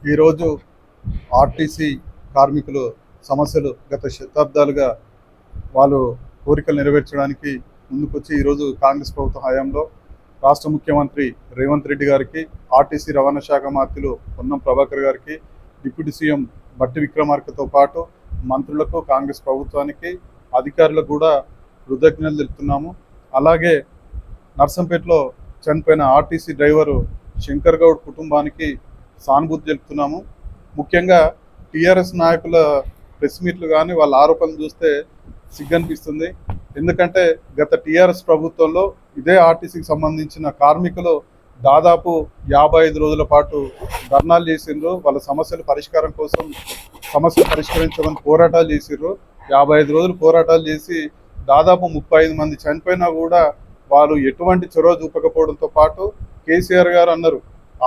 ఈరోజు ఆర్టీసీ కార్మికులు సమస్యలు గత శతాబ్దాలుగా వాళ్ళు కోరికలు నెరవేర్చడానికి ముందుకొచ్చి ఈరోజు కాంగ్రెస్ ప్రభుత్వ హయాంలో రాష్ట్ర ముఖ్యమంత్రి రేవంత్ రెడ్డి గారికి, ఆర్టీసీ రవాణా శాఖ మంత్రులు పొన్నం ప్రభాకర్ గారికి, డిప్యూటీ సీఎం బట్టి విక్రమార్కతో పాటు మంత్రులకు, కాంగ్రెస్ ప్రభుత్వానికి, అధికారులకు కూడా కృతజ్ఞతలు తెలుపుతున్నాము. అలాగే నర్సంపేటలో చనిపోయిన ఆర్టీసీ డ్రైవరు శంకర్ గౌడ్ కుటుంబానికి సానుభూతి తెలుపుతున్నాము. ముఖ్యంగా టీఆర్ఎస్ నాయకుల ప్రెస్ మీట్లు కానీ వాళ్ళ ఆరోపణలు చూస్తే సిగ్గనిపిస్తుంది. ఎందుకంటే గత టీఆర్ఎస్ ప్రభుత్వంలో ఇదే ఆర్టీసీకి సంబంధించిన కార్మికులు దాదాపు 55 రోజుల పాటు ధర్నాలు చేసిండ్రు. వాళ్ళ సమస్యల పరిష్కారం కోసం సమస్యలు పరిష్కరించమని పోరాటాలు చేసిండ్రు. 55 రోజులు పోరాటాలు చేసి దాదాపు 35 మంది చనిపోయినా కూడా వాళ్ళు ఎటువంటి చొరవ చూపకపోవడంతో పాటు కేసీఆర్ గారు అన్నారు,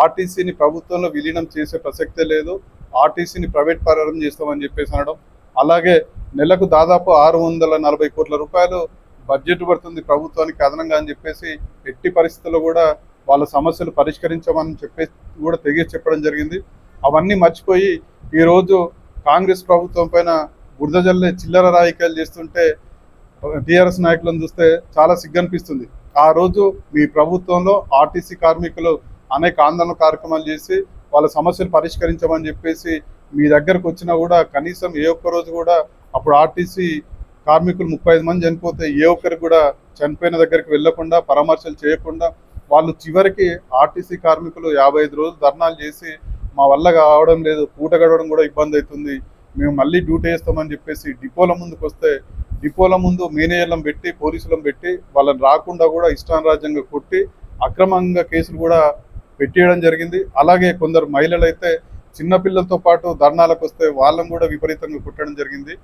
ఆర్టీసీని ప్రభుత్వంలో విలీనం చేసే ప్రసక్తే లేదు, ఆర్టీసీని ప్రైవేట్ పరం చేస్తామని చెప్పేసి అనడం. అలాగే నెలకు దాదాపు 640 కోట్ల రూపాయలు బడ్జెట్ పడుతుంది ప్రభుత్వానికి అదనంగా అని చెప్పేసి ఎట్టి పరిస్థితుల్లో కూడా వాళ్ళ సమస్యలు పరిష్కరించమని చెప్పేసి కూడా తెగేసి చెప్పడం జరిగింది. అవన్నీ మర్చిపోయి ఈరోజు కాంగ్రెస్ ప్రభుత్వం పైన బురద జల్లే చిల్లర రాజకీయాలు చేస్తుంటే టీఆర్ఎస్ నాయకులను చూస్తే చాలా సిగ్గనిపిస్తుంది. ఆ రోజు మీ ప్రభుత్వంలో ఆర్టీసీ కార్మికులు అనేక ఆందోళన కార్యక్రమాలు చేసి వాళ్ళ సమస్యలు పరిష్కరించమని చెప్పేసి మీ దగ్గరకు వచ్చినా కూడా కనీసం ఏ ఒక్క రోజు కూడా అప్పుడు ఆర్టీసీ కార్మికులు 35 మంది చనిపోతే ఏ ఒక్కరికి కూడా చనిపోయిన దగ్గరికి వెళ్లకుండా, పరామర్శలు చేయకుండా వాళ్ళు చివరికి ఆర్టీసీ కార్మికులు 55 రోజులు ధర్నాలు చేసి మా వల్ల కావడం లేదు, పూట గడవడం కూడా ఇబ్బంది అవుతుంది, మేము మళ్ళీ డ్యూటీ వేస్తామని చెప్పేసి డిపోల ముందుకు వస్తే డిపోల ముందు మేనేజర్లను పెట్టి, పోలీసులను పెట్టి వాళ్ళని రాకుండా కూడా ఇష్టానురాజ్యంగా కొట్టి అక్రమంగా కేసులు కూడా పెట్టేయడం జరిగింది. అలాగే కొందరు మహిళలు అయితే చిన్నపిల్లలతో పాటు ధర్నాలకు వస్తే వాళ్ళని కూడా విపరీతంగా కుట్టడం జరిగింది.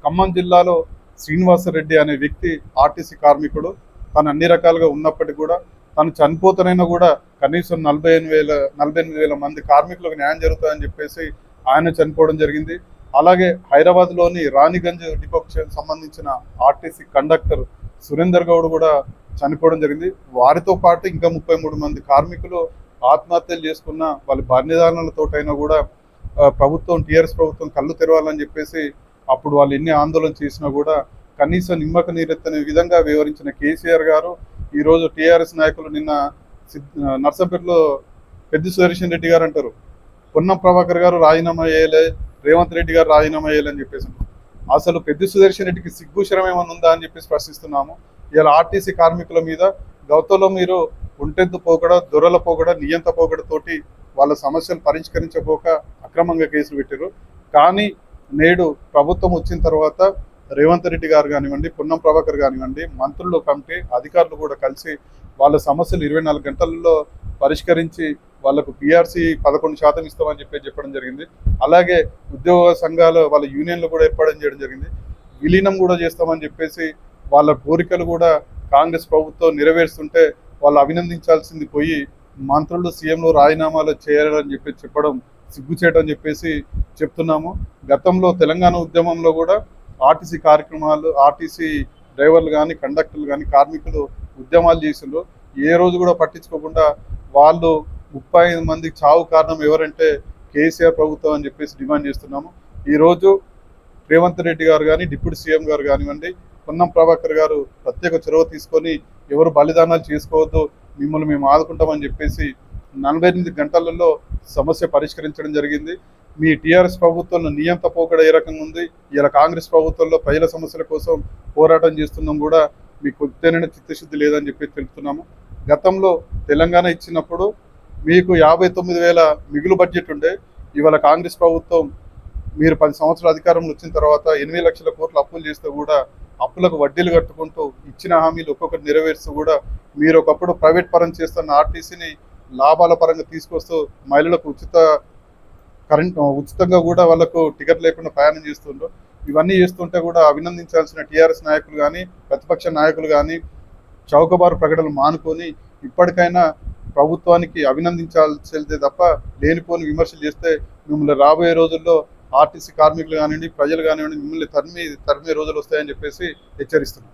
ఖమ్మం జిల్లాలో శ్రీనివాసరెడ్డి అనే వ్యక్తి ఆర్టీసీ కార్మికుడు. తను అన్ని రకాలుగా ఉన్నప్పటికీ కూడా తను చనిపోతనైనా కూడా కనీసం 48,000 మంది కార్మికులకు న్యాయం జరుగుతుందని చెప్పేసి ఆయన చనిపోవడం జరిగింది. అలాగే హైదరాబాద్లోని రాణిగంజ్ డిపోకి సంబంధించిన ఆర్టీసీ కండక్టర్ సురేందర్ గౌడ్ కూడా చనిపోవడం జరిగింది. వారితో పాటు ఇంకా 33 మంది కార్మికులు ఆత్మహత్యలు చేసుకున్న వాళ్ళ బన్యదానాలతోటైనా కూడా ప్రభుత్వం, టీఆర్ఎస్ ప్రభుత్వం కళ్ళు తెరవాలని చెప్పేసి అప్పుడు వాళ్ళు ఎన్ని ఆందోళన చేసినా కూడా కనీసం నిమ్మక నీరెత్తనే విధంగా వివరించిన కేసీఆర్ గారు ఈరోజు టీఆర్ఎస్ నాయకులు నిన్న నర్సంపేటలో పెద్ది సుదర్శన్ రెడ్డి గారు అంటారు, పొన్నం ప్రభాకర్ గారు రాజీనామా చేయలే, రేవంత్ రెడ్డి గారు రాజీనామా చేయాలని చెప్పేసి. అసలు పెద్ది సుదర్శన్ రెడ్డికి సిగ్గుశరం ఏమైనా ఉందా అని చెప్పేసి ప్రశ్నిస్తున్నాము. ఇలా ఆర్టీసీ కార్మికుల మీద గతంలో మీరు ఒంటెద్దు పోకడ, దొరల పోకడ, నియంత పోకడతోటి వాళ్ళ సమస్యలు పరిష్కరించబోక అక్రమంగా కేసులు పెట్టారు. కానీ నేడు ప్రభుత్వం వచ్చిన తర్వాత రేవంత్ రెడ్డి గారు కానివ్వండి, పొన్నం ప్రభాకర్ కానివ్వండి, మంత్రులు, కమిటీ అధికారులు కూడా కలిసి వాళ్ళ సమస్యలు 24 గంటల్లో పరిష్కరించి వాళ్ళకు పిఆర్సీ 11% ఇస్తామని చెప్పడం జరిగింది. అలాగే ఉద్యోగ సంఘాలు వాళ్ళ యూనియన్లు కూడా ఏర్పాటు చేయడం జరిగింది. విలీనం కూడా చేస్తామని చెప్పేసి వాళ్ళ కోరికలు కూడా కాంగ్రెస్ ప్రభుత్వం నెరవేరుస్తుంటే వాళ్ళు అభినందించాల్సింది పోయి మంత్రులు, సీఎంలు రాజీనామాలు చేయాలని చెప్పడం సిగ్గుచేయడం చెప్పేసి చెప్తున్నాము. గతంలో తెలంగాణ ఉద్యమంలో కూడా ఆర్టీసీ కార్యక్రమాలు, ఆర్టీసీ డ్రైవర్లు కానీ, కండక్టర్లు కానీ, కార్మికులు ఉద్యమాలు చేసిండ్రు. ఏ రోజు కూడా పట్టించుకోకుండా వాళ్ళు 35 మందికి చావు కారణం ఎవరంటే కేసీఆర్ ప్రభుత్వం అని చెప్పేసి డిమాండ్ చేస్తున్నాము. ఈరోజు రేవంత్ రెడ్డి గారు కానీ, డిప్యూటీ సీఎం గారు కానివ్వండి, పొన్నం ప్రభాకర్ గారు ప్రత్యేక చొరవ తీసుకొని ఎవరు బలిదానాలు చేసుకోవద్దు, మిమ్మల్ని మేము ఆదుకుంటామని చెప్పేసి 48 గంటలలో సమస్య పరిష్కరించడం జరిగింది. మీ టీఆర్ఎస్ ప్రభుత్వంలో నియంత పోకడ ఏ రకంగా ఉంది, ఇలా కాంగ్రెస్ ప్రభుత్వంలో ప్రజల సమస్యల కోసం పోరాటం చేస్తున్నాం కూడా మీకు కొద్దినైనా చిత్తశుద్ధి లేదని చెప్పి తెలుపుతున్నాము. గతంలో తెలంగాణ ఇచ్చినప్పుడు మీకు 59,000 మిగులు బడ్జెట్ ఉండే. ఇవాళ కాంగ్రెస్ ప్రభుత్వం మీరు 10 సంవత్సరాల అధికారంలో వచ్చిన తర్వాత 8 లక్షల కోట్లు అప్పులు చేస్తే కూడా అప్పులకు వడ్డీలు కట్టుకుంటూ ఇచ్చిన హామీలు ఒక్కొక్కటి నెరవేరుస్తూ కూడా మీరు ఒకప్పుడు ప్రైవేట్ పరం చేస్తున్న ఆర్టీసీని లాభాల పరంగా తీసుకొస్తూ మహిళలకు ఉచితంగా కూడా వాళ్ళకు టికెట్ లేకుండా ప్రయాణం చేస్తుండ్రు. ఇవన్నీ చేస్తుంటే కూడా అభినందించాల్సిన టీఆర్ఎస్ నాయకులు కానీ, ప్రతిపక్ష నాయకులు కానీ చౌకబారు ప్రకటనలు మానుకొని ఇప్పటికైనా ప్రభుత్వానికి అభినందించాల్సిందే తప్ప లేనిపోని విమర్శలు చేస్తే మిమ్మల్ని రాబోయే రోజుల్లో ఆర్టీసీ కార్మికులు కానివ్వండి, ప్రజలు కానివ్వండి మిమ్మల్ని తరిమే రోజులు వస్తాయని చెప్పేసి హెచ్చరిస్తున్నాం.